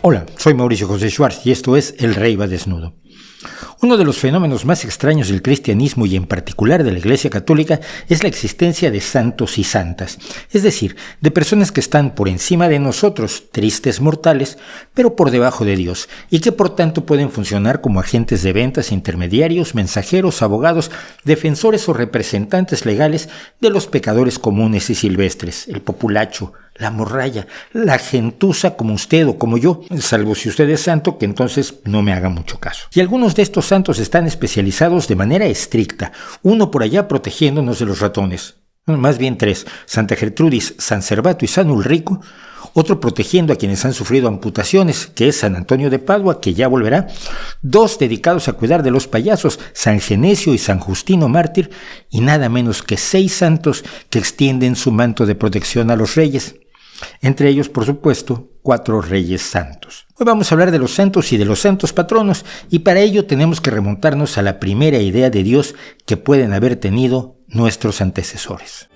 Hola, soy Mauricio José Schwartz y esto es El Rey va desnudo. Uno de los fenómenos más extraños del cristianismo y en particular de la Iglesia Católica es la existencia de santos y santas, es decir, de personas que están por encima de nosotros, tristes mortales, pero por debajo de Dios, y que por tanto pueden funcionar como agentes de ventas, intermediarios, mensajeros, abogados, defensores o representantes legales de los pecadores comunes y silvestres, el populacho, la morralla, la gentuza como usted o como yo, salvo si usted es santo, que entonces no me haga mucho caso. Y algunos de estos santos están especializados de manera estricta, uno por allá protegiéndonos de los ratones, más bien tres, Santa Gertrudis, San Servato y San Ulrico, otro protegiendo a quienes han sufrido amputaciones, que es San Antonio de Padua, que ya volverá, dos dedicados a cuidar de los payasos, San Genesio y San Justino Mártir, y nada menos que 6 santos que extienden su manto de protección a los reyes. Entre ellos, por supuesto, 4 reyes santos. Hoy vamos a hablar de los santos y de los santos patronos, y para ello tenemos que remontarnos a la primera idea de Dios que pueden haber tenido nuestros antecesores.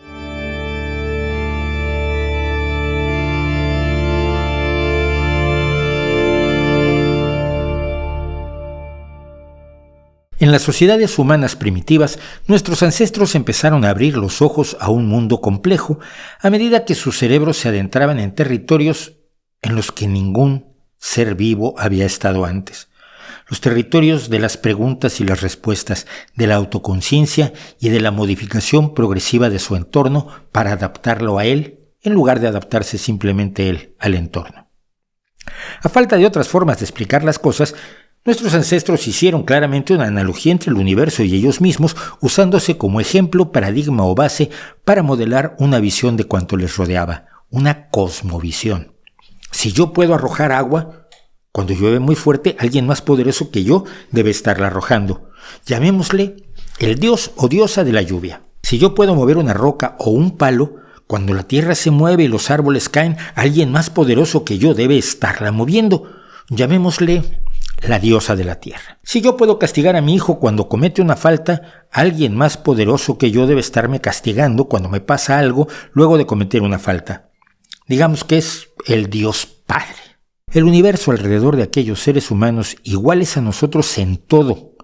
En las sociedades humanas primitivas, nuestros ancestros empezaron a abrir los ojos a un mundo complejo a medida que sus cerebros se adentraban en territorios en los que ningún ser vivo había estado antes. Los territorios de las preguntas y las respuestas, de la autoconciencia y de la modificación progresiva de su entorno para adaptarlo a él, en lugar de adaptarse simplemente él al entorno. A falta de otras formas de explicar las cosas, nuestros ancestros hicieron claramente una analogía entre el universo y ellos mismos, usándose como ejemplo, paradigma o base para modelar una visión de cuanto les rodeaba, una cosmovisión. Si yo puedo arrojar agua, cuando llueve muy fuerte, alguien más poderoso que yo debe estarla arrojando. Llamémosle el dios o diosa de la lluvia. Si yo puedo mover una roca o un palo, cuando la tierra se mueve y los árboles caen, alguien más poderoso que yo debe estarla moviendo. Llamémosle la diosa de la tierra. Si yo puedo castigar a mi hijo cuando comete una falta, alguien más poderoso que yo debe estarme castigando cuando me pasa algo luego de cometer una falta. Digamos que es el Dios Padre. El universo alrededor de aquellos seres humanos iguales a nosotros en todo,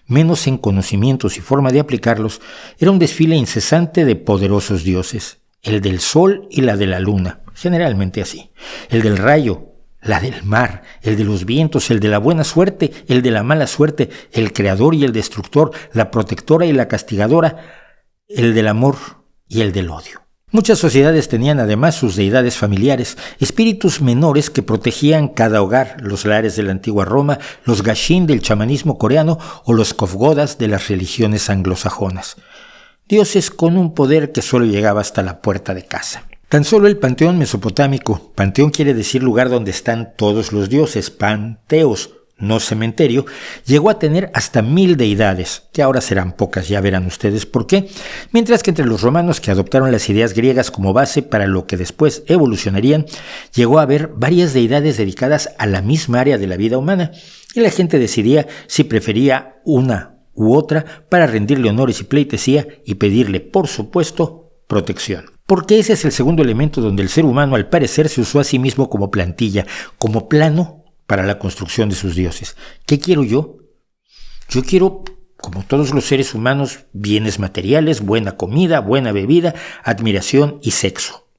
menos en conocimientos y forma de aplicarlos, era un desfile incesante de poderosos dioses. El del sol y la de la luna, generalmente así. El del rayo, la del mar, el de los vientos, el de la buena suerte, el de la mala suerte, el creador y el destructor, la protectora y la castigadora, el del amor y el del odio. Muchas sociedades tenían además sus deidades familiares, espíritus menores que protegían cada hogar, los lares de la antigua Roma, los gashin del chamanismo coreano o los kofgodas de las religiones anglosajonas. Dioses con un poder que solo llegaba hasta la puerta de casa. Tan solo el panteón mesopotámico, panteón quiere decir lugar donde están todos los dioses, panteos, no cementerio, llegó a tener hasta 1000 deidades, que ahora serán pocas, ya verán ustedes por qué, mientras que entre los romanos que adoptaron las ideas griegas como base para lo que después evolucionarían, llegó a haber varias deidades dedicadas a la misma área de la vida humana, y la gente decidía si prefería una u otra para rendirle honores y pleitesía y pedirle, por supuesto, protección. Porque ese es el segundo elemento donde el ser humano al parecer se usó a sí mismo como plantilla, como plano para la construcción de sus dioses. ¿Qué quiero yo? Yo quiero, como todos los seres humanos, bienes materiales, buena comida, buena bebida, admiración y sexo.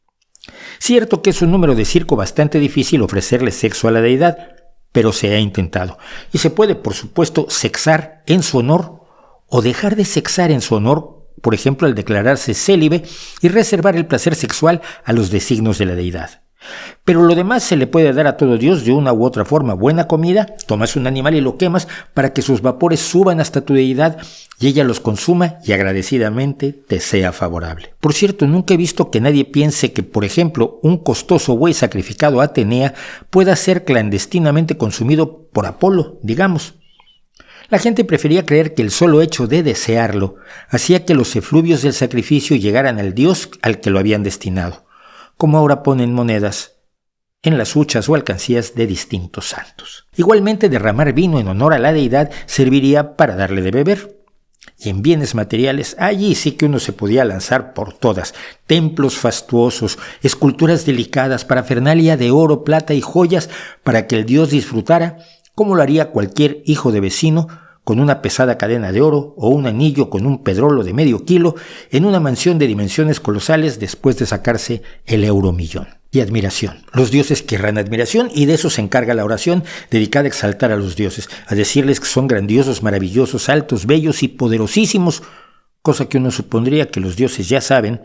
Cierto que es un número de circo bastante difícil ofrecerle sexo a la deidad, pero se ha intentado. Y se puede, por supuesto, sexar en su honor o dejar de sexar en su honor, por ejemplo, al declararse célibe y reservar el placer sexual a los designios de la deidad. Pero lo demás se le puede dar a todo Dios de una u otra forma. Buena comida, tomas un animal y lo quemas para que sus vapores suban hasta tu deidad y ella los consuma y agradecidamente te sea favorable. Por cierto, nunca he visto que nadie piense que, por ejemplo, un costoso buey sacrificado a Atenea pueda ser clandestinamente consumido por Apolo, digamos. La gente prefería creer que el solo hecho de desearlo hacía que los efluvios del sacrificio llegaran al dios al que lo habían destinado, como ahora ponen monedas en las huchas o alcancías de distintos santos. Igualmente, derramar vino en honor a la deidad serviría para darle de beber. y en bienes materiales, allí sí que uno se podía lanzar por todas. Templos fastuosos, esculturas delicadas, parafernalia de oro, plata y joyas para que el dios disfrutara, como lo haría cualquier hijo de vecino, con una pesada cadena de oro o un anillo con un pedrolo de medio kilo en una mansión de dimensiones colosales después de sacarse el euromillón. Y admiración. Los dioses querrán admiración y de eso se encarga la oración dedicada a exaltar a los dioses, a decirles que son grandiosos, maravillosos, altos, bellos y poderosísimos, cosa que uno supondría que los dioses ya saben,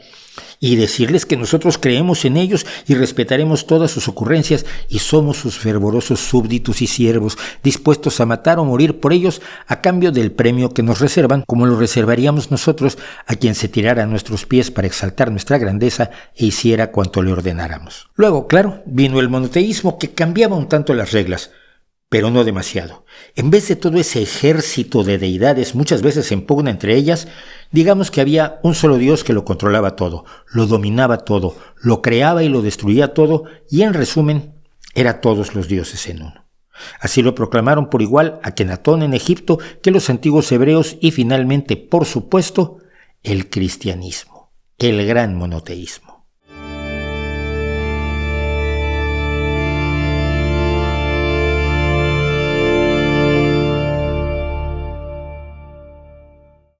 y decirles que nosotros creemos en ellos y respetaremos todas sus ocurrencias y somos sus fervorosos súbditos y siervos, dispuestos a matar o morir por ellos a cambio del premio que nos reservan, como lo reservaríamos nosotros a quien se tirara a nuestros pies para exaltar nuestra grandeza e hiciera cuanto le ordenáramos. Luego, claro, vino el monoteísmo que cambiaba un tanto las reglas, pero no demasiado. En vez de todo ese ejército de deidades, muchas veces en pugna entre ellas, digamos que había un solo Dios que lo controlaba todo, lo dominaba todo, lo creaba y lo destruía todo, y en resumen, era todos los dioses en uno. Así lo proclamaron por igual Akenatón en Egipto que los antiguos hebreos y finalmente, por supuesto, el cristianismo, el gran monoteísmo.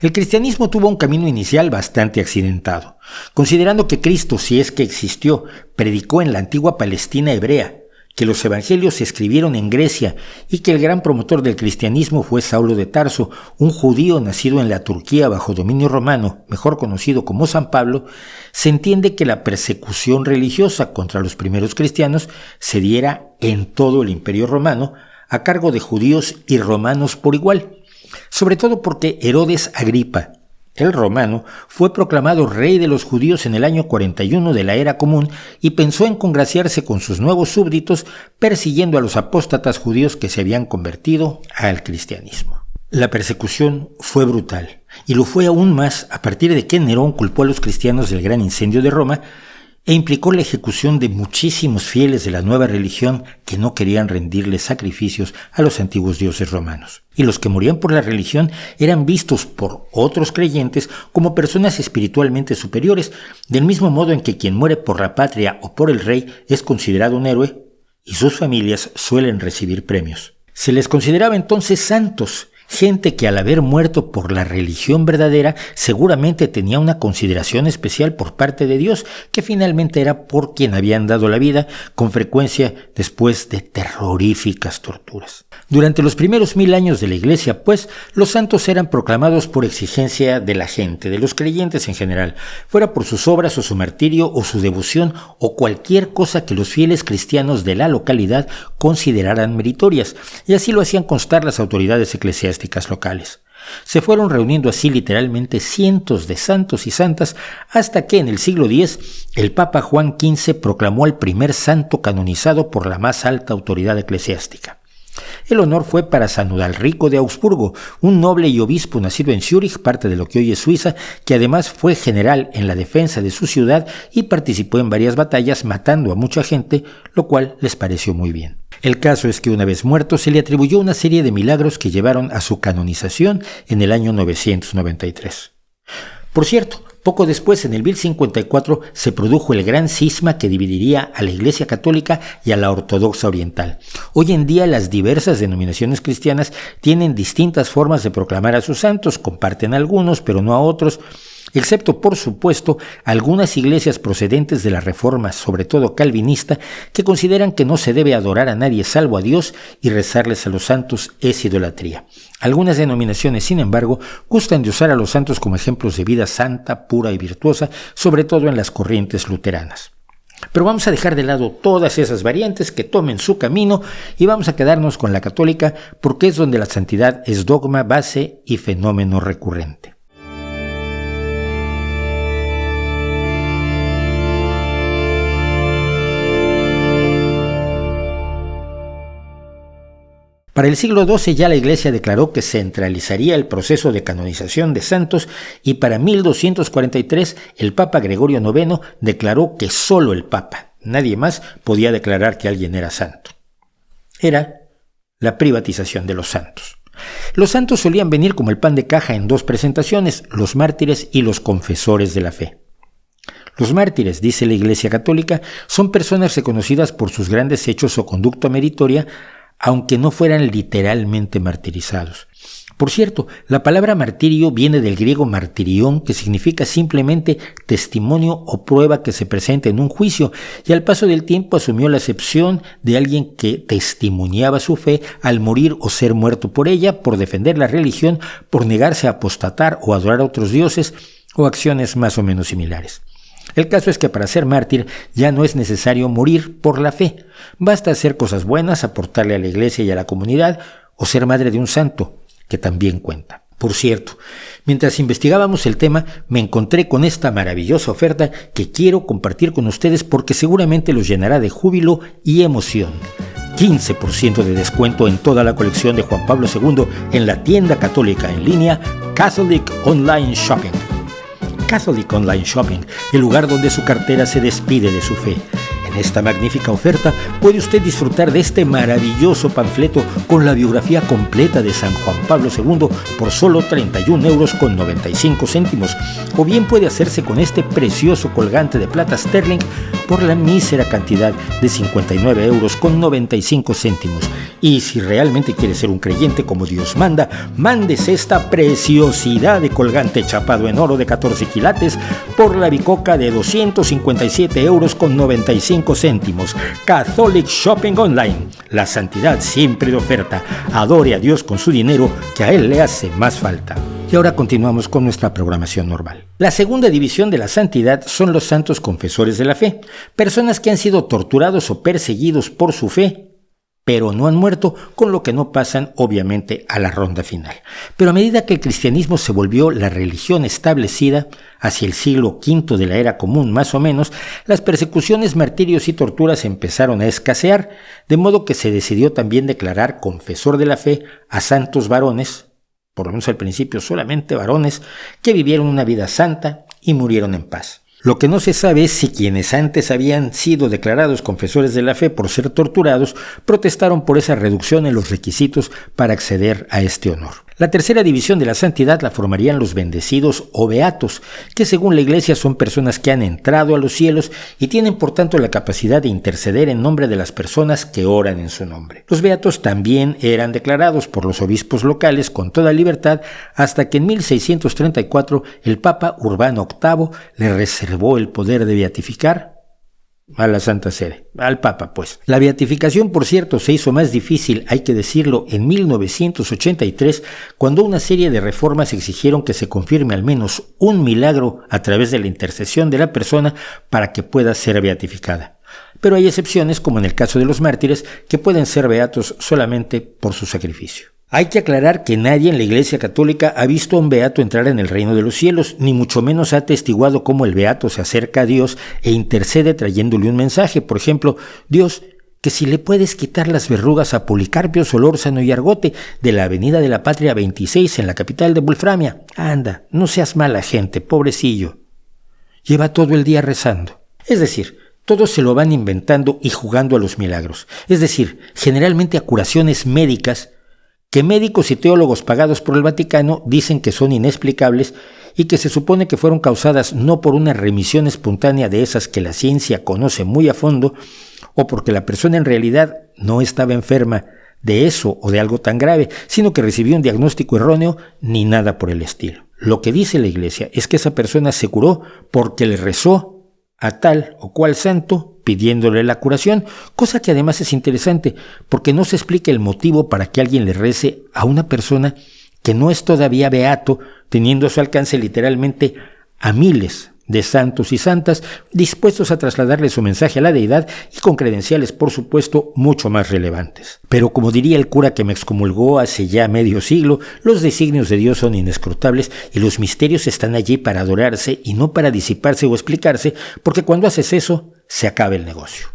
El cristianismo tuvo un camino inicial bastante accidentado, considerando que Cristo, si es que existió, predicó en la antigua Palestina hebrea, que los evangelios se escribieron en Grecia y que el gran promotor del cristianismo fue Saulo de Tarso, un judío nacido en la Turquía bajo dominio romano, mejor conocido como San Pablo. Se entiende que la persecución religiosa contra los primeros cristianos se diera en todo el Imperio Romano, a cargo de judíos y romanos por igual. Sobre todo porque Herodes Agripa, el romano, fue proclamado rey de los judíos en el año 41 de la era común y pensó en congraciarse con sus nuevos súbditos persiguiendo a los apóstatas judíos que se habían convertido al cristianismo. La persecución fue brutal y lo fue aún más a partir de que Nerón culpó a los cristianos del gran incendio de Roma e implicó la ejecución de muchísimos fieles de la nueva religión que no querían rendirle sacrificios a los antiguos dioses romanos. Y los que morían por la religión eran vistos por otros creyentes como personas espiritualmente superiores, del mismo modo en que quien muere por la patria o por el rey es considerado un héroe y sus familias suelen recibir premios. Se les consideraba entonces santos, gente que al haber muerto por la religión verdadera seguramente tenía una consideración especial por parte de Dios, que finalmente era por quien habían dado la vida, con frecuencia después de terroríficas torturas. Durante los primeros 1000 años de la Iglesia, pues, los santos eran proclamados por exigencia de la gente, de los creyentes en general, fuera por sus obras o su martirio o su devoción o cualquier cosa que los fieles cristianos de la localidad consideraran meritorias, y así lo hacían constar las autoridades eclesiásticas locales. Se fueron reuniendo así literalmente cientos de santos y santas hasta que en el siglo X el Papa Juan XV proclamó al primer santo canonizado por la más alta autoridad eclesiástica. El honor fue para San Udalrico de Augsburgo, un noble y obispo nacido en Zúrich, parte de lo que hoy es Suiza, que además fue general en la defensa de su ciudad y participó en varias batallas matando a mucha gente, lo cual les pareció muy bien. El caso es que una vez muerto se le atribuyó una serie de milagros que llevaron a su canonización en el año 993. Por cierto, poco después, en el 1054, se produjo el gran cisma que dividiría a la Iglesia Católica y a la Ortodoxa Oriental. Hoy en día las diversas denominaciones cristianas tienen distintas formas de proclamar a sus santos, comparten algunos, pero no a otros, excepto, por supuesto, algunas iglesias procedentes de la Reforma, sobre todo calvinista, que consideran que no se debe adorar a nadie salvo a Dios y rezarles a los santos es idolatría. Algunas denominaciones, sin embargo, gustan de usar a los santos como ejemplos de vida santa, pura y virtuosa, sobre todo en las corrientes luteranas. Pero vamos a dejar de lado todas esas variantes que tomen su camino y vamos a quedarnos con la católica porque es donde la santidad es dogma, base y fenómeno recurrente. Para el siglo XII ya la Iglesia declaró que centralizaría el proceso de canonización de santos y para 1243 el Papa Gregorio IX declaró que solo el Papa, nadie más, podía declarar que alguien era santo. Era la privatización de los santos. Los santos solían venir como el pan de caja en dos presentaciones, los mártires y los confesores de la fe. Los mártires, dice la Iglesia Católica, son personas reconocidas por sus grandes hechos o conducta meritoria, aunque no fueran literalmente martirizados. Por cierto, la palabra martirio viene del griego martirión, que significa simplemente testimonio o prueba que se presenta en un juicio, y al paso del tiempo asumió la acepción de alguien que testimoniaba su fe al morir o ser muerto por ella, por defender la religión, por negarse a apostatar o adorar a otros dioses o acciones más o menos similares. El caso es que para ser mártir ya no es necesario morir por la fe. Basta hacer cosas buenas, aportarle a la iglesia y a la comunidad, o ser madre de un santo, que también cuenta. Por cierto, mientras investigábamos el tema, me encontré con esta maravillosa oferta que quiero compartir con ustedes porque seguramente los llenará de júbilo y emoción. 15% de descuento en toda la colección de Juan Pablo II en la tienda católica en línea Catholic Online Shopping. Catholic Online Shopping, el lugar donde su cartera se despide de su fe. En esta magnífica oferta puede usted disfrutar de este maravilloso panfleto con la biografía completa de San Juan Pablo II por solo 31,95 €, o bien puede hacerse con este precioso colgante de plata sterling por la mísera cantidad de 59,95 €. Y si realmente quiere ser un creyente como Dios manda, mándese esta preciosidad de colgante chapado en oro de 14 quilates por la bicoca de 257,95 €. Catholic Shopping Online. La santidad siempre de oferta. Adore a Dios con su dinero, que a Él le hace más falta. Y ahora continuamos con nuestra programación normal. La segunda división de la santidad son los santos confesores de la fe, personas que han sido torturados o perseguidos por su fe, pero no han muerto, con lo que no pasan obviamente a la ronda final. Pero a medida que el cristianismo se volvió la religión establecida, hacia el siglo V de la era común más o menos, las persecuciones, martirios y torturas empezaron a escasear, de modo que se decidió también declarar confesor de la fe a santos varones, por lo menos al principio solamente varones, que vivieron una vida santa y murieron en paz. Lo que no se sabe es si quienes antes habían sido declarados confesores de la fe por ser torturados protestaron por esa reducción en los requisitos para acceder a este honor. La tercera división de la santidad la formarían los bendecidos o beatos, que según la Iglesia son personas que han entrado a los cielos y tienen por tanto la capacidad de interceder en nombre de las personas que oran en su nombre. Los beatos también eran declarados por los obispos locales con toda libertad hasta que en 1634 el Papa Urbano VIII le reservó el poder de beatificar a la Santa Sede, al Papa pues. La beatificación, por cierto, se hizo más difícil, hay que decirlo, en 1983, cuando una serie de reformas exigieron que se confirme al menos un milagro a través de la intercesión de la persona para que pueda ser beatificada. Pero hay excepciones, como en el caso de los mártires, que pueden ser beatos solamente por su sacrificio. Hay que aclarar que nadie en la Iglesia Católica ha visto a un beato entrar en el reino de los cielos, ni mucho menos ha atestiguado cómo el beato se acerca a Dios e intercede trayéndole un mensaje. Por ejemplo, Dios, que si le puedes quitar las verrugas a Policarpio, Solórzano y Argote de la Avenida de la Patria 26 en la capital de Wolframia. Anda, no seas mala gente, pobrecillo. Lleva todo el día rezando. Es decir, todos se lo van inventando y jugando a los milagros. Es decir, generalmente a curaciones médicas que médicos y teólogos pagados por el Vaticano dicen que son inexplicables y que se supone que fueron causadas no por una remisión espontánea de esas que la ciencia conoce muy a fondo, o porque la persona en realidad no estaba enferma de eso o de algo tan grave, sino que recibió un diagnóstico erróneo, ni nada por el estilo. Lo que dice la Iglesia es que esa persona se curó porque le rezó a tal o cual santo pidiéndole la curación, cosa que además es interesante porque no se explica el motivo para que alguien le rece a una persona que no es todavía beato, teniendo a su alcance literalmente a miles de santos y santas dispuestos a trasladarle su mensaje a la deidad y con credenciales, por supuesto, mucho más relevantes. Pero como diría el cura que me excomulgó hace ya medio siglo, los designios de Dios son inescrutables y los misterios están allí para adorarse y no para disiparse o explicarse, porque cuando haces eso, se acaba el negocio.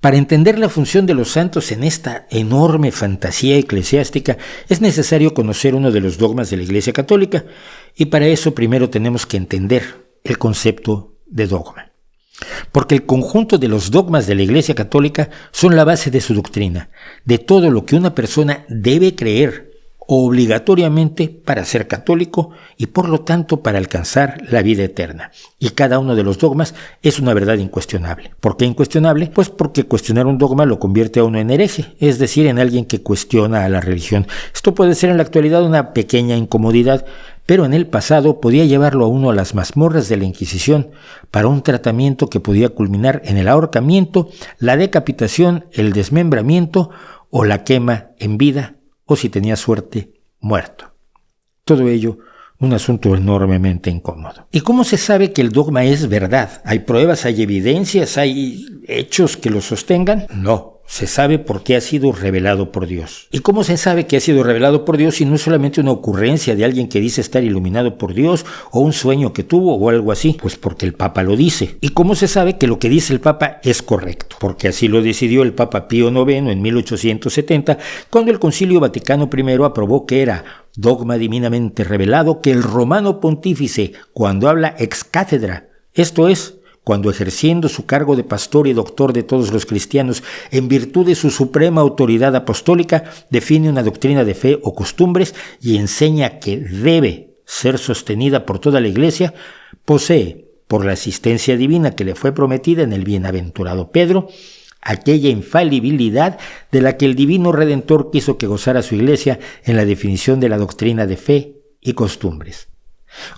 Para entender la función de los santos en esta enorme fantasía eclesiástica, es necesario conocer uno de los dogmas de la Iglesia Católica, y para eso primero tenemos que entender el concepto de dogma. Porque el conjunto de los dogmas de la Iglesia Católica son la base de su doctrina, de todo lo que una persona debe creer obligatoriamente para ser católico y por lo tanto para alcanzar la vida eterna. Y cada uno de los dogmas es una verdad incuestionable. ¿Por qué incuestionable? Pues porque cuestionar un dogma lo convierte a uno en hereje, es decir, en alguien que cuestiona a la religión. Esto puede ser en la actualidad una pequeña incomodidad, pero en el pasado podía llevarlo a uno a las mazmorras de la Inquisición para un tratamiento que podía culminar en el ahorcamiento, la decapitación, el desmembramiento o la quema en vida, o si tenía suerte, muerto. Todo ello un asunto enormemente incómodo. ¿Y cómo se sabe que el dogma es verdad? ¿Hay pruebas, hay evidencias, hay hechos que lo sostengan? No. Se sabe porque ha sido revelado por Dios. ¿Y cómo se sabe que ha sido revelado por Dios si no es solamente una ocurrencia de alguien que dice estar iluminado por Dios o un sueño que tuvo o algo así? Pues porque el Papa lo dice. ¿Y cómo se sabe que lo que dice el Papa es correcto? Porque así lo decidió el Papa Pío IX en 1870, cuando el Concilio Vaticano I aprobó que era dogma divinamente revelado que el romano pontífice, cuando habla ex cátedra, esto es, cuando ejerciendo su cargo de pastor y doctor de todos los cristianos, en virtud de su suprema autoridad apostólica, define una doctrina de fe o costumbres y enseña que debe ser sostenida por toda la Iglesia, posee, por la asistencia divina que le fue prometida en el bienaventurado Pedro, aquella infalibilidad de la que el divino Redentor quiso que gozara su Iglesia en la definición de la doctrina de fe y costumbres.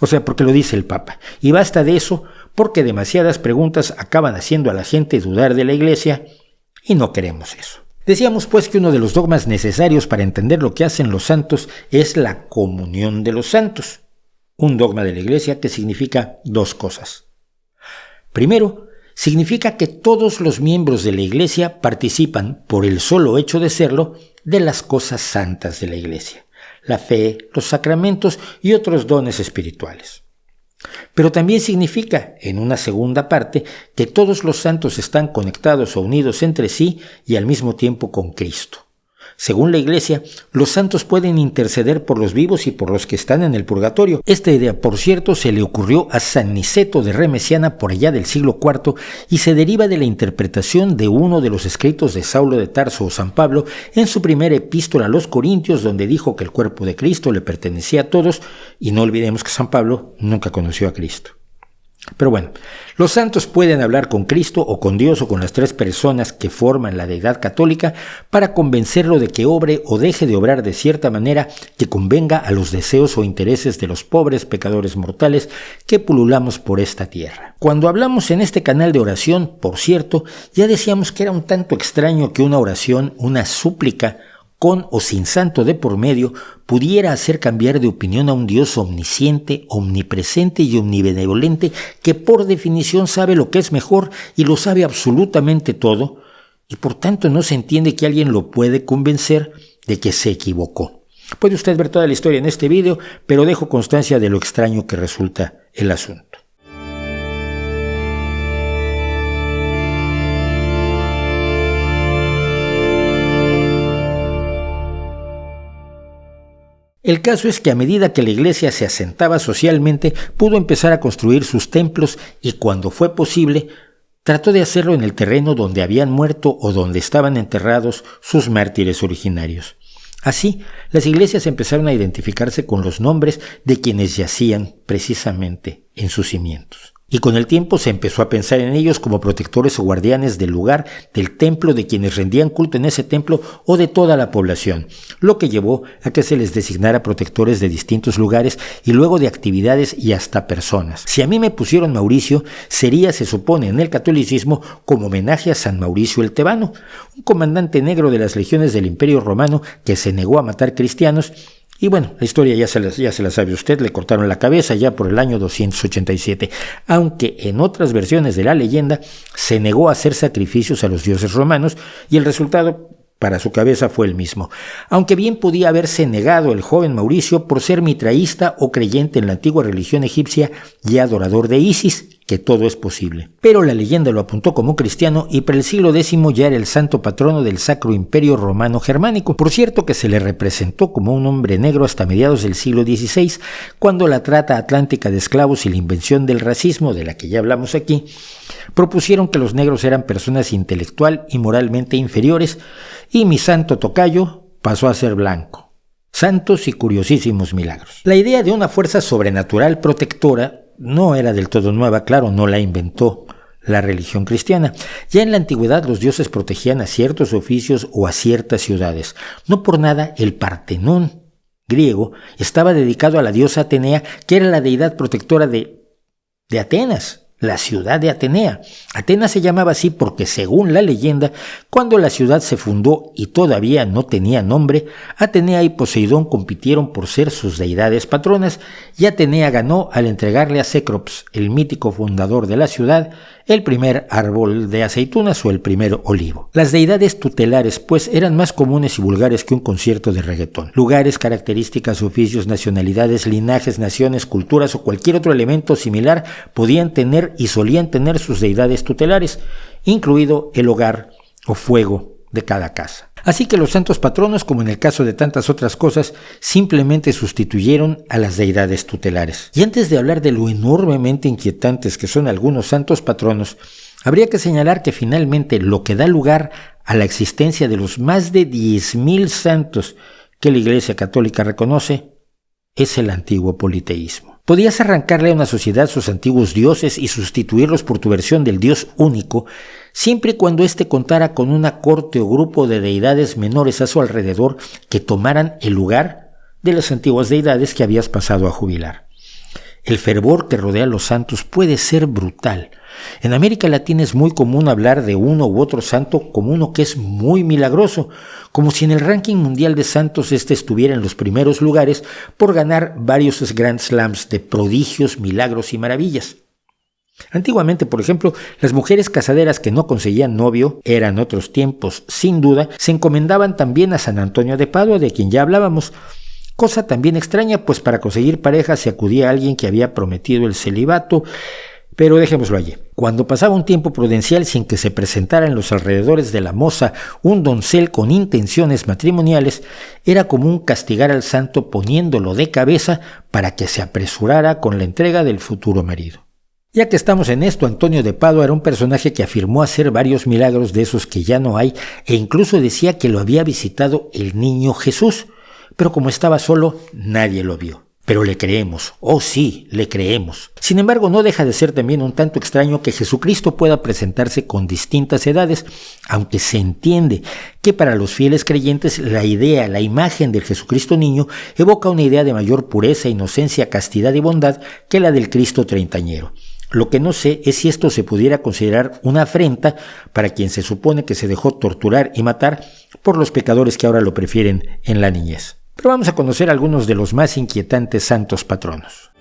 O sea, porque lo dice el Papa. Y basta de eso porque demasiadas preguntas acaban haciendo a la gente dudar de la Iglesia y no queremos eso. Decíamos pues que uno de los dogmas necesarios para entender lo que hacen los santos es la comunión de los santos. Un dogma de la Iglesia que significa dos cosas. Primero, significa que todos los miembros de la Iglesia participan, por el solo hecho de serlo, de las cosas santas de la Iglesia. La fe, los sacramentos y otros dones espirituales. Pero también significa, en una segunda parte, que todos los santos están conectados o unidos entre sí y al mismo tiempo con Cristo. Según la Iglesia, los santos pueden interceder por los vivos y por los que están en el purgatorio. Esta idea, por cierto, se le ocurrió a San Niceto de Remesiana por allá del siglo IV y se deriva de la interpretación de uno de los escritos de Saulo de Tarso o San Pablo en su primera epístola a los Corintios, donde dijo que el cuerpo de Cristo le pertenecía a todos, y no olvidemos que San Pablo nunca conoció a Cristo. Pero bueno, los santos pueden hablar con Cristo o con Dios o con las tres personas que forman la deidad católica para convencerlo de que obre o deje de obrar de cierta manera que convenga a los deseos o intereses de los pobres pecadores mortales que pululamos por esta tierra. Cuando hablamos en este canal de oración, por cierto, ya decíamos que era un tanto extraño que una oración, una súplica, con o sin santo de por medio, pudiera hacer cambiar de opinión a un Dios omnisciente, omnipresente y omnibenevolente que por definición sabe lo que es mejor y lo sabe absolutamente todo, y por tanto no se entiende que alguien lo puede convencer de que se equivocó. Puede usted ver toda la historia en este video, pero dejo constancia de lo extraño que resulta el asunto. El caso es que a medida que la Iglesia se asentaba socialmente, pudo empezar a construir sus templos y cuando fue posible, trató de hacerlo en el terreno donde habían muerto o donde estaban enterrados sus mártires originarios. Así, las iglesias empezaron a identificarse con los nombres de quienes yacían precisamente en sus cimientos. Y con el tiempo se empezó a pensar en ellos como protectores o guardianes del lugar, del templo, de quienes rendían culto en ese templo o de toda la población, lo que llevó a que se les designara protectores de distintos lugares y luego de actividades y hasta personas. Si a mí me pusieron Mauricio, sería, se supone, en el catolicismo como homenaje a San Mauricio el Tebano, un comandante negro de las legiones del Imperio Romano que se negó a matar cristianos. Y bueno, la historia ya se la sabe usted, le cortaron la cabeza ya por el año 287, aunque en otras versiones de la leyenda se negó a hacer sacrificios a los dioses romanos y el resultado para su cabeza fue el mismo, aunque bien podía haberse negado el joven Mauricio por ser mitraísta o creyente en la antigua religión egipcia y adorador de Isis, que todo es posible. Pero la leyenda lo apuntó como cristiano y para el siglo X ya era el santo patrono del Sacro Imperio Romano Germánico. Por cierto que se le representó como un hombre negro hasta mediados del siglo XVI, cuando la trata atlántica de esclavos y la invención del racismo, de la que ya hablamos aquí, propusieron que los negros eran personas intelectual y moralmente inferiores, y mi santo tocayo pasó a ser blanco. Santos y curiosísimos milagros. La idea de una fuerza sobrenatural protectora no era del todo nueva, claro, no la inventó la religión cristiana. Ya en la antigüedad los dioses protegían a ciertos oficios o a ciertas ciudades. No por nada el Partenón griego estaba dedicado a la diosa Atenea, que era la deidad protectora de Atenas, la ciudad de Atenea. Atenas se llamaba así porque, según la leyenda, cuando la ciudad se fundó y todavía no tenía nombre, Atenea y Poseidón compitieron por ser sus deidades patronas, y Atenea ganó al entregarle a Cécrops, el mítico fundador de la ciudad, el primer árbol de aceitunas o el primer olivo. Las deidades tutelares, pues, eran más comunes y vulgares que un concierto de reggaetón. Lugares, características, oficios, nacionalidades, linajes, naciones, culturas o cualquier otro elemento similar podían tener y solían tener sus deidades tutelares, incluido el hogar o fuego de cada casa. Así que los santos patronos, como en el caso de tantas otras cosas, simplemente sustituyeron a las deidades tutelares. Y antes de hablar de lo enormemente inquietantes que son algunos santos patronos, habría que señalar que finalmente lo que da lugar a la existencia de los más de 10,000 santos que la Iglesia Católica reconoce es el antiguo politeísmo. Podías arrancarle a una sociedad sus antiguos dioses y sustituirlos por tu versión del Dios único, siempre y cuando éste contara con una corte o grupo de deidades menores a su alrededor que tomaran el lugar de las antiguas deidades que habías pasado a jubilar. El fervor que rodea a los santos puede ser brutal. En América Latina es muy común hablar de uno u otro santo como uno que es muy milagroso, como si en el ranking mundial de santos este estuviera en los primeros lugares por ganar varios Grand Slams de prodigios, milagros y maravillas. Antiguamente, por ejemplo, las mujeres casaderas que no conseguían novio, eran otros tiempos, sin duda, se encomendaban también a San Antonio de Padua, de quien ya hablábamos. Cosa también extraña, pues para conseguir pareja se acudía a alguien que había prometido el celibato, pero dejémoslo allí. Cuando pasaba un tiempo prudencial sin que se presentara en los alrededores de la moza un doncel con intenciones matrimoniales, era común castigar al santo poniéndolo de cabeza para que se apresurara con la entrega del futuro marido. Ya que estamos en esto, Antonio de Padua era un personaje que afirmó hacer varios milagros de esos que ya no hay, e incluso decía que lo había visitado el niño Jesús, pero como estaba solo, nadie lo vio. Pero le creemos, oh sí, le creemos. Sin embargo, no deja de ser también un tanto extraño que Jesucristo pueda presentarse con distintas edades, aunque se entiende que para los fieles creyentes la idea, la imagen del Jesucristo niño evoca una idea de mayor pureza, inocencia, castidad y bondad que la del Cristo treintañero. Lo que no sé es si esto se pudiera considerar una afrenta para quien se supone que se dejó torturar y matar por los pecadores que ahora lo prefieren en la niñez. Pero vamos a conocer algunos de los más inquietantes santos patronos.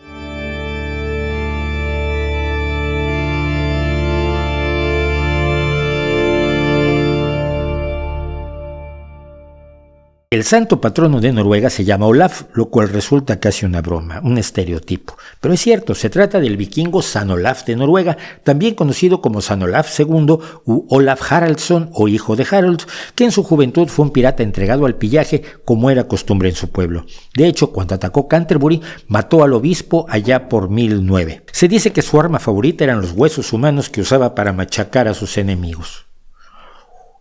El santo patrono de Noruega se llama Olaf, lo cual resulta casi una broma, un estereotipo. Pero es cierto, se trata del vikingo San Olaf de Noruega, también conocido como San Olaf II u Olaf Haraldsson o hijo de Harold, que en su juventud fue un pirata entregado al pillaje como era costumbre en su pueblo. De hecho, cuando atacó Canterbury, mató al obispo allá por 1009. Se dice que su arma favorita eran los huesos humanos que usaba para machacar a sus enemigos.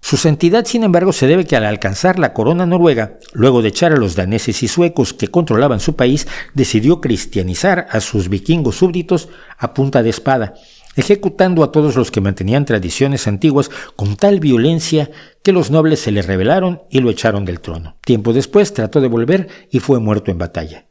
Su santidad, sin embargo, se debe que al alcanzar la corona noruega, luego de echar a los daneses y suecos que controlaban su país, decidió cristianizar a sus vikingos súbditos a punta de espada, ejecutando a todos los que mantenían tradiciones antiguas con tal violencia que los nobles se le rebelaron y lo echaron del trono. Tiempo después trató de volver y fue muerto en batalla.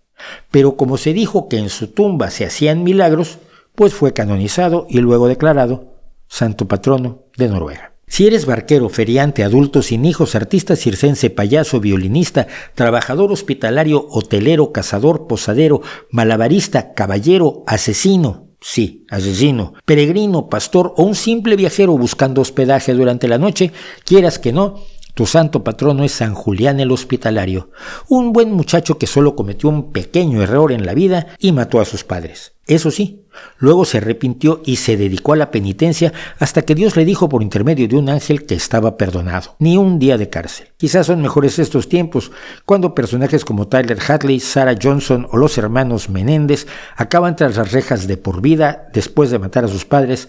Pero como se dijo que en su tumba se hacían milagros, pues fue canonizado y luego declarado santo patrono de Noruega. Si eres barquero, feriante, adulto sin hijos, artista circense, payaso, violinista, trabajador hospitalario, hotelero, cazador, posadero, malabarista, caballero, asesino, sí, asesino, peregrino, pastor o un simple viajero buscando hospedaje durante la noche, quieras que no, Tu santo patrono es San Julián el Hospitalario, un buen muchacho que solo cometió un pequeño error en la vida y mató a sus padres. Eso sí, luego se arrepintió y se dedicó a la penitencia hasta que Dios le dijo por intermedio de un ángel que estaba perdonado. Ni un día de cárcel. Quizás son mejores estos tiempos, cuando personajes como Tyler Hadley, Sarah Johnson o los hermanos Menéndez acaban tras las rejas de por vida después de matar a sus padres,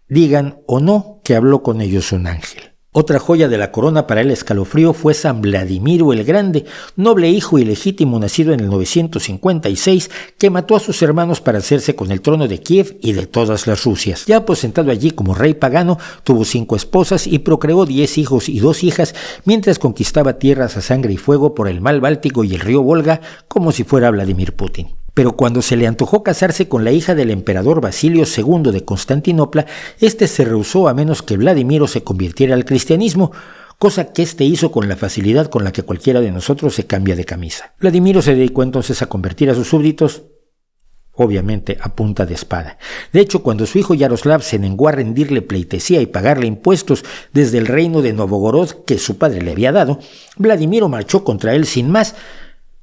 digan o no que habló con ellos un ángel. Otra joya de la corona para el escalofrío fue San Vladimiro el Grande, noble hijo ilegítimo nacido en el 956, que mató a sus hermanos para hacerse con el trono de Kiev y de todas las Rusias. Ya aposentado allí como rey pagano, tuvo 5 esposas y procreó 10 hijos y 2 hijas, mientras conquistaba tierras a sangre y fuego por el mar Báltico y el río Volga, como si fuera Vladimir Putin. Pero cuando se le antojó casarse con la hija del emperador Basilio II de Constantinopla, este se rehusó a menos que Vladimiro se convirtiera al cristianismo, cosa que este hizo con la facilidad con la que cualquiera de nosotros se cambia de camisa. Vladimiro se dedicó entonces a convertir a sus súbditos, obviamente a punta de espada. De hecho, cuando su hijo Yaroslav se negó a rendirle pleitesía y pagarle impuestos desde el reino de Novgorod que su padre le había dado, Vladimiro marchó contra él sin más,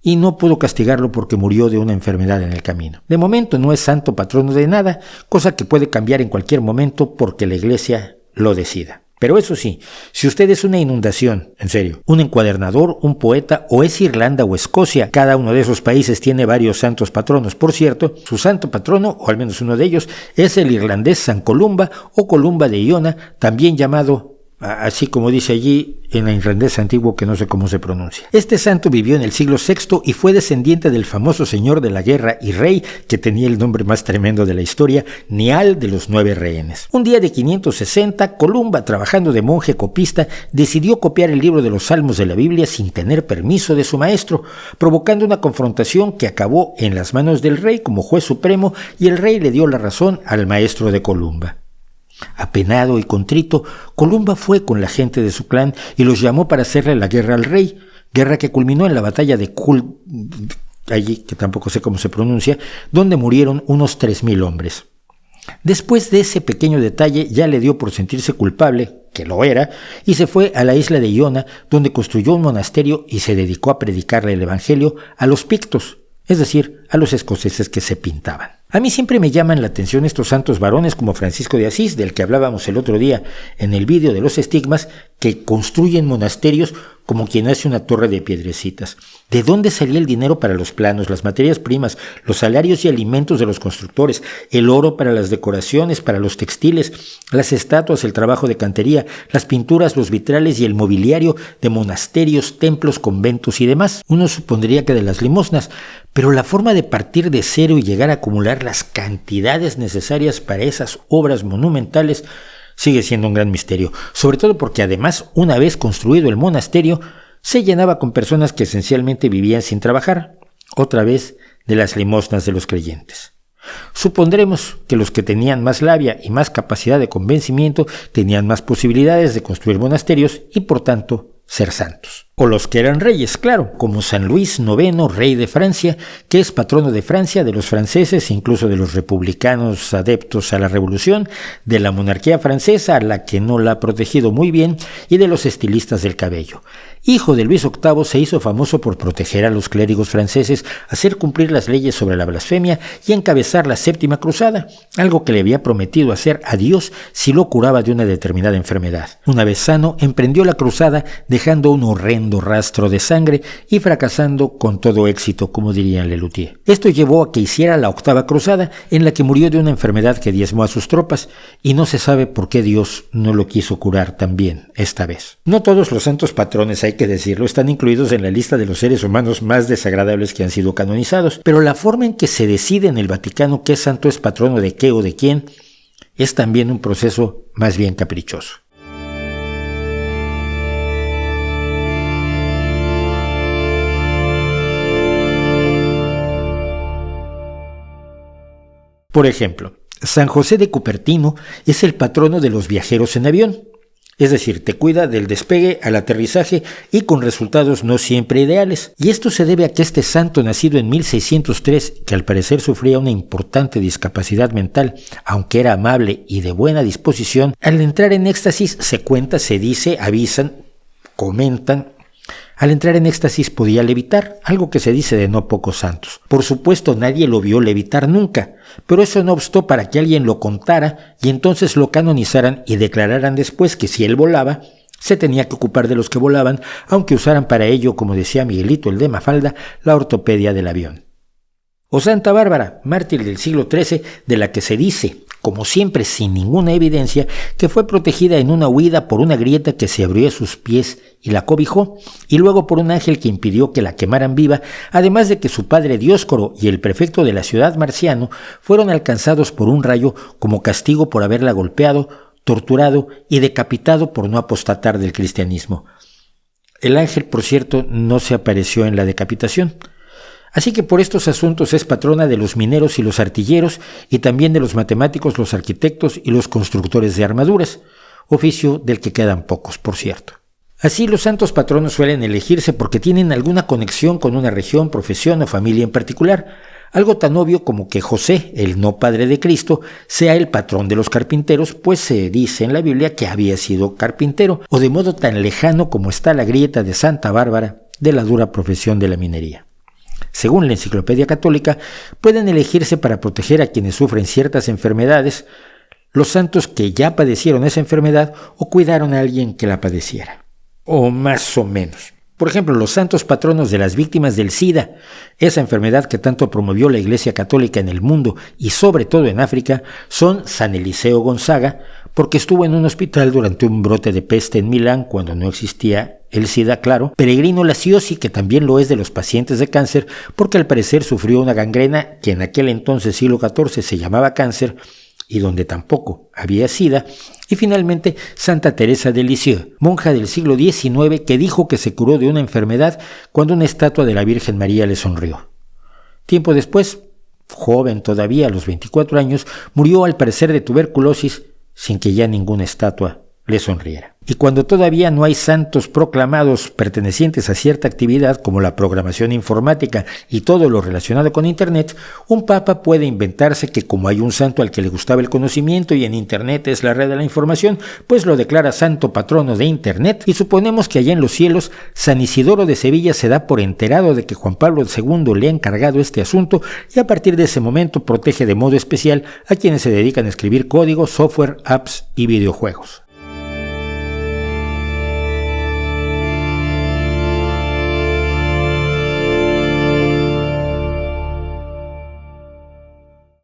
y no pudo castigarlo porque murió de una enfermedad en el camino. De momento no es santo patrono de nada, cosa que puede cambiar en cualquier momento porque la Iglesia lo decida. Pero eso sí, si usted es una inundación, en serio, un encuadernador, un poeta, o es Irlanda o Escocia, cada uno de esos países tiene varios santos patronos. Por cierto, su santo patrono, o al menos uno de ellos, es el irlandés San Columba o Columba de Iona, también llamado, así como dice allí en el irlandés antiguo que no sé cómo se pronuncia. Este santo vivió en el siglo VI y fue descendiente del famoso señor de la guerra y rey que tenía el nombre más tremendo de la historia, Nial de los 9 rehenes. Un día de 560, Columba, trabajando de monje copista, decidió copiar el libro de los Salmos de la Biblia sin tener permiso de su maestro, provocando una confrontación que acabó en las manos del rey como juez supremo, y el rey le dio la razón al maestro de Columba. Apenado y contrito, Columba fue con la gente de su clan y los llamó para hacerle la guerra al rey, guerra que culminó en la batalla de allí, que tampoco sé cómo se pronuncia, donde murieron unos 3,000 hombres. Después de ese pequeño detalle ya le dio por sentirse culpable, que lo era, y se fue a la isla de Iona, donde construyó un monasterio y se dedicó a predicarle el evangelio a los pictos, es decir, a los escoceses que se pintaban. A mí siempre me llaman la atención estos santos varones como Francisco de Asís, del que hablábamos el otro día en el vídeo de los estigmas, que construyen monasterios como quien hace una torre de piedrecitas. ¿De dónde salía el dinero para los planos, las materias primas, los salarios y alimentos de los constructores, el oro para las decoraciones, para los textiles, las estatuas, el trabajo de cantería, las pinturas, los vitrales y el mobiliario de monasterios, templos, conventos y demás? Uno supondría que de las limosnas, pero la forma de partir de cero y llegar a acumular las cantidades necesarias para esas obras monumentales sigue siendo un gran misterio, sobre todo porque además, una vez construido el monasterio, se llenaba con personas que esencialmente vivían sin trabajar, otra vez de las limosnas de los creyentes. Supondremos que los que tenían más labia y más capacidad de convencimiento tenían más posibilidades de construir monasterios y por tanto ser santos. O los que eran reyes, claro, como San Luis IX, rey de Francia, que es patrono de Francia, de los franceses, incluso de los republicanos adeptos a la revolución, de la monarquía francesa, a la que no la ha protegido muy bien, y de los estilistas del cabello. Hijo de Luis VIII, se hizo famoso por proteger a los clérigos franceses, hacer cumplir las leyes sobre la blasfemia y encabezar la Séptima Cruzada, algo que le había prometido hacer a Dios si lo curaba de una determinada enfermedad. Una vez sano, emprendió la cruzada dejando un horrendo rastro de sangre y fracasando con todo éxito, como diría Lelutier. Esto llevó a que hiciera la 8ª Cruzada, en la que murió de una enfermedad que diezmó a sus tropas, y no se sabe por qué Dios no lo quiso curar también esta vez. No todos los santos patrones, hay que decirlo, están incluidos en la lista de los seres humanos más desagradables que han sido canonizados, pero la forma en que se decide en el Vaticano qué santo es patrono de qué o de quién es también un proceso más bien caprichoso. Por ejemplo, San José de Cupertino es el patrono de los viajeros en avión, es decir, te cuida del despegue al aterrizaje y con resultados no siempre ideales. Y esto se debe a que este santo, nacido en 1603, que al parecer sufría una importante discapacidad mental, aunque era amable y de buena disposición, al entrar en éxtasis se cuenta, se dice, avisan, comentan, al entrar en éxtasis podía levitar, algo que se dice de no pocos santos. Por supuesto, nadie lo vio levitar nunca, pero eso no obstó para que alguien lo contara y entonces lo canonizaran y declararan después que si él volaba, se tenía que ocupar de los que volaban, aunque usaran para ello, como decía Miguelito el de Mafalda, la ortopedia del avión. O Santa Bárbara, mártir del siglo XIII, de la que se dice, como siempre sin ninguna evidencia, que fue protegida en una huida por una grieta que se abrió a sus pies y la cobijó, y luego por un ángel que impidió que la quemaran viva, además de que su padre Dioscoro y el prefecto de la ciudad Marciano fueron alcanzados por un rayo como castigo por haberla golpeado, torturado y decapitado por no apostatar del cristianismo. El ángel, por cierto, no se apareció en la decapitación. Así que por estos asuntos es patrona de los mineros y los artilleros, y también de los matemáticos, los arquitectos y los constructores de armaduras, oficio del que quedan pocos, por cierto. Así, los santos patronos suelen elegirse porque tienen alguna conexión con una región, profesión o familia en particular, algo tan obvio como que José, el no padre de Cristo, sea el patrón de los carpinteros, pues se dice en la Biblia que había sido carpintero, o de modo tan lejano como está la grieta de Santa Bárbara de la dura profesión de la minería. Según la Enciclopedia Católica, pueden elegirse para proteger a quienes sufren ciertas enfermedades, los santos que ya padecieron esa enfermedad o cuidaron a alguien que la padeciera. O más o menos. Por ejemplo, los santos patronos de las víctimas del SIDA, esa enfermedad que tanto promovió la Iglesia Católica en el mundo y sobre todo en África, son San Eliseo Gonzaga, porque estuvo en un hospital durante un brote de peste en Milán cuando no existía el SIDA, claro. Peregrino Laciosi, que también lo es de los pacientes de cáncer, porque al parecer sufrió una gangrena que en aquel entonces, siglo XIV, se llamaba cáncer, y donde tampoco había SIDA. Y finalmente, Santa Teresa de Lisieux, monja del siglo XIX, que dijo que se curó de una enfermedad cuando una estatua de la Virgen María le sonrió. Tiempo después, joven todavía, a los 24 años, murió al parecer de tuberculosis, sin que ya ninguna estatua le sonriera. Y cuando todavía no hay santos proclamados pertenecientes a cierta actividad como la programación informática y todo lo relacionado con Internet, un papa puede inventarse que como hay un santo al que le gustaba el conocimiento y en Internet es la red de la información, pues lo declara santo patrono de Internet, y suponemos que allá en los cielos San Isidoro de Sevilla se da por enterado de que Juan Pablo II le ha encargado este asunto y a partir de ese momento protege de modo especial a quienes se dedican a escribir código, software, apps y videojuegos.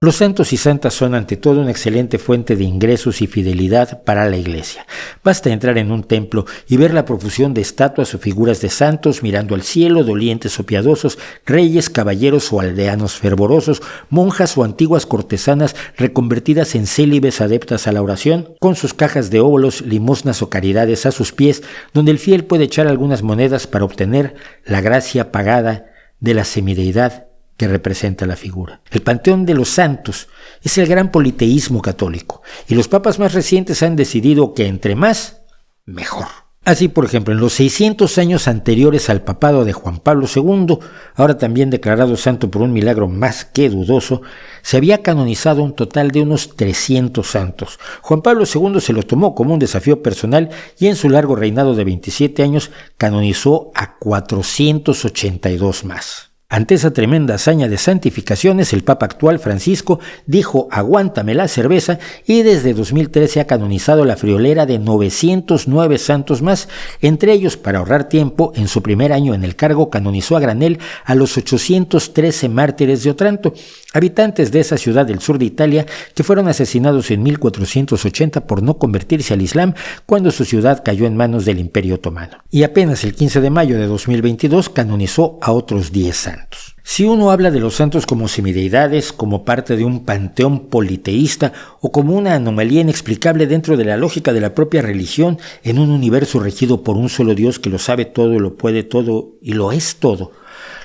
Los santos y santas son ante todo una excelente fuente de ingresos y fidelidad para la Iglesia. Basta entrar en un templo y ver la profusión de estatuas o figuras de santos mirando al cielo, dolientes o piadosos, reyes, caballeros o aldeanos fervorosos, monjas o antiguas cortesanas reconvertidas en célibes adeptas a la oración, con sus cajas de óbolos, limosnas o caridades a sus pies, donde el fiel puede echar algunas monedas para obtener la gracia pagada de la semideidad que representa la figura. El panteón de los santos es el gran politeísmo católico, y los papas más recientes han decidido que entre más, mejor. Así, por ejemplo, en los 600 años anteriores al papado de Juan Pablo II, ahora también declarado santo por un milagro más que dudoso, se había canonizado un total de unos 300 santos. Juan Pablo II se lo tomó como un desafío personal y en su largo reinado de 27 años canonizó a 482 más. Ante esa tremenda hazaña de santificaciones, el Papa actual, Francisco, dijo aguántame la cerveza y desde 2013 ha canonizado la friolera de 909 santos más. Entre ellos, para ahorrar tiempo, en su primer año en el cargo canonizó a granel a los 813 mártires de Otranto, habitantes de esa ciudad del sur de Italia que fueron asesinados en 1480 por no convertirse al Islam cuando su ciudad cayó en manos del Imperio Otomano. Y apenas el 15 de mayo de 2022 canonizó a otros 10 santos. Si uno habla de los santos como semideidades, como parte de un panteón politeísta o como una anomalía inexplicable dentro de la lógica de la propia religión en un universo regido por un solo Dios que lo sabe todo, lo puede todo y lo es todo,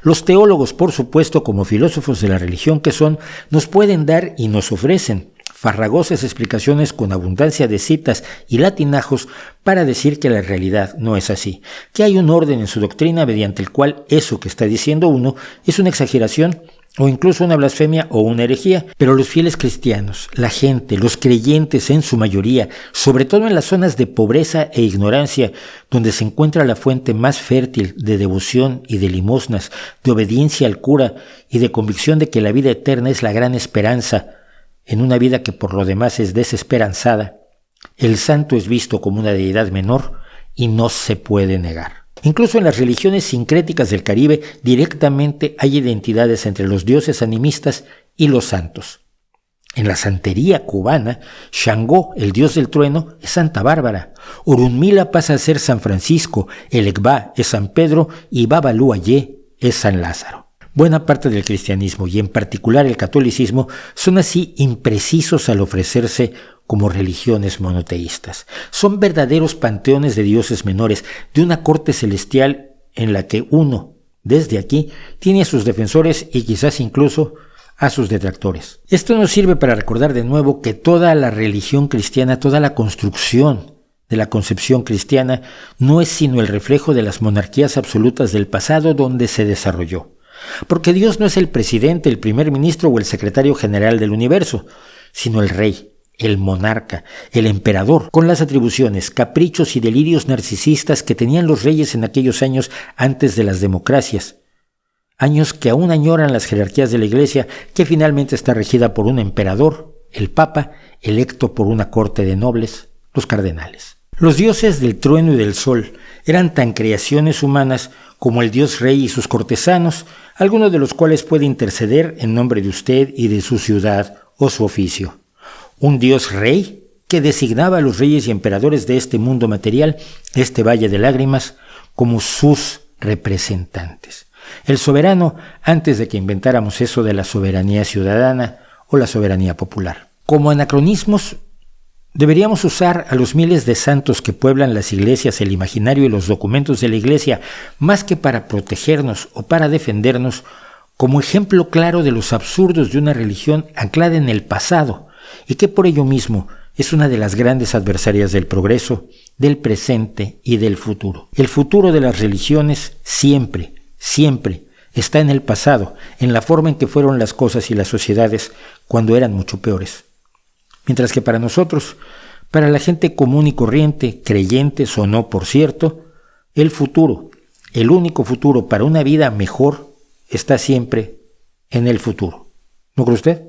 los teólogos, por supuesto, como filósofos de la religión que son, nos pueden dar y nos ofrecen farragosas explicaciones con abundancia de citas y latinajos para decir que la realidad no es así, que hay un orden en su doctrina mediante el cual eso que está diciendo uno es una exageración o incluso una blasfemia o una herejía. Pero los fieles cristianos, la gente, los creyentes en su mayoría, sobre todo en las zonas de pobreza e ignorancia, donde se encuentra la fuente más fértil de devoción y de limosnas, de obediencia al cura y de convicción de que la vida eterna es la gran esperanza, en una vida que por lo demás es desesperanzada, el santo es visto como una deidad menor y no se puede negar. Incluso en las religiones sincréticas del Caribe directamente hay identidades entre los dioses animistas y los santos. En la santería cubana, Xangó, el dios del trueno, es Santa Bárbara. Orunmila pasa a ser San Francisco, el Ekbá es San Pedro y Babaluayé es San Lázaro. Buena parte del cristianismo y en particular el catolicismo son así imprecisos al ofrecerse como religiones monoteístas. Son verdaderos panteones de dioses menores, de una corte celestial en la que uno, desde aquí, tiene a sus defensores y quizás incluso a sus detractores. Esto nos sirve para recordar de nuevo que toda la religión cristiana, toda la construcción de la concepción cristiana, no es sino el reflejo de las monarquías absolutas del pasado donde se desarrolló. Porque Dios no es el presidente, el primer ministro o el secretario general del universo, sino el rey, el monarca, el emperador, con las atribuciones, caprichos y delirios narcisistas que tenían los reyes en aquellos años antes de las democracias. Años que aún añoran las jerarquías de la Iglesia, que finalmente está regida por un emperador, el Papa, electo por una corte de nobles, los cardenales. Los dioses del trueno y del sol eran tan creaciones humanas como el dios rey y sus cortesanos, alguno de los cuales puede interceder en nombre de usted y de su ciudad o su oficio. Un dios rey que designaba a los reyes y emperadores de este mundo material, este valle de lágrimas, como sus representantes. El soberano, antes de que inventáramos eso de la soberanía ciudadana o la soberanía popular. Como anacronismos, deberíamos usar a los miles de santos que pueblan las iglesias, el imaginario y los documentos de la iglesia, más que para protegernos o para defendernos, como ejemplo claro de los absurdos de una religión anclada en el pasado y que por ello mismo es una de las grandes adversarias del progreso, del presente y del futuro. El futuro de las religiones siempre está en el pasado, en la forma en que fueron las cosas y las sociedades cuando eran mucho peores. Mientras que para nosotros, para la gente común y corriente, creyentes o no, por cierto, el futuro, el único futuro para una vida mejor, está siempre en el futuro. ¿No cree usted?